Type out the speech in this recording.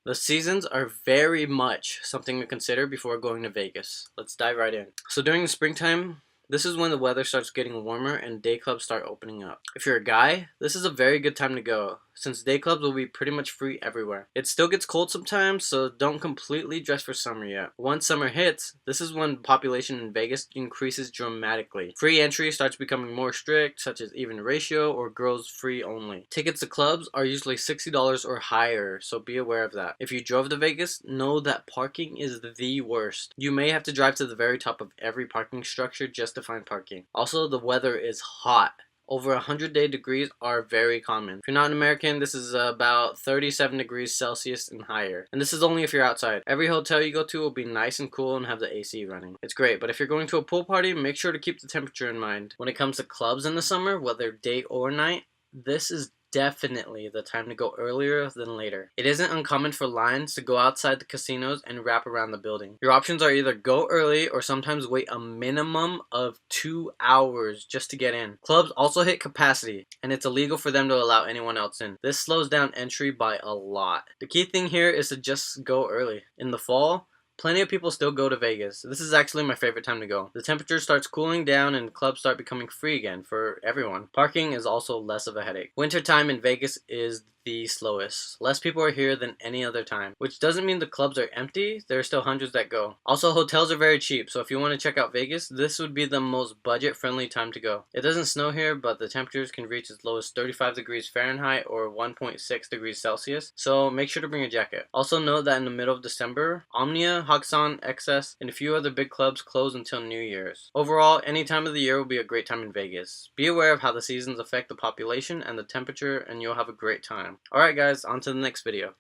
The seasons are very much something to consider before going to Vegas. Let's dive right in. So during the springtime, this is when the weather starts getting warmer and day clubs start opening up. If you're a guy, this is a very good time to go, since day clubs will be pretty much free everywhere. It still gets cold sometimes, so don't completely dress for summer yet. Once summer hits, this is when population in Vegas increases dramatically. Free entry starts becoming more strict, such as even ratio or girls free only. Tickets to clubs are usually $60 or higher, so be aware of that. If you drove to Vegas, know that parking is the worst. You may have to drive to the very top of every parking structure just to find parking. Also, the weather is hot. Over 100 degrees are very common. If you're not an American, this is about 37 degrees Celsius and higher. And this is only if you're outside. Every hotel you go to will be nice and cool and have the AC running. It's great, but if you're going to a pool party, make sure to keep the temperature in mind. When it comes to clubs in the summer, whether day or night, this is definitely the time to go earlier than later. It isn't uncommon for lines to go outside the casinos and wrap around the building. Your options are either go early or sometimes wait a minimum of 2 hours just to get in. Clubs also hit capacity, and it's illegal for them to allow anyone else in. This slows down entry by a lot. The key thing here is to just go early. In the fall, plenty of people still go to Vegas. This is actually my favorite time to go. The temperature starts cooling down and clubs start becoming free again for everyone. Parking is also less of a headache. Wintertime in Vegas is the slowest. Less people are here than any other time, which doesn't mean the clubs are empty. There are still hundreds that go. Also, hotels are very cheap, so if you want to check out Vegas, this would be the most budget-friendly time to go. It doesn't snow here, but the temperatures can reach as low as 35 degrees Fahrenheit or 1.6 degrees Celsius, so make sure to bring a jacket. Also note that in the middle of December, Omnia, Haksan, XS, and a few other big clubs close until New Year's. Overall, any time of the year will be a great time in Vegas. Be aware of how the seasons affect the population and the temperature, and you'll have a great time. Alright guys, on to the next video.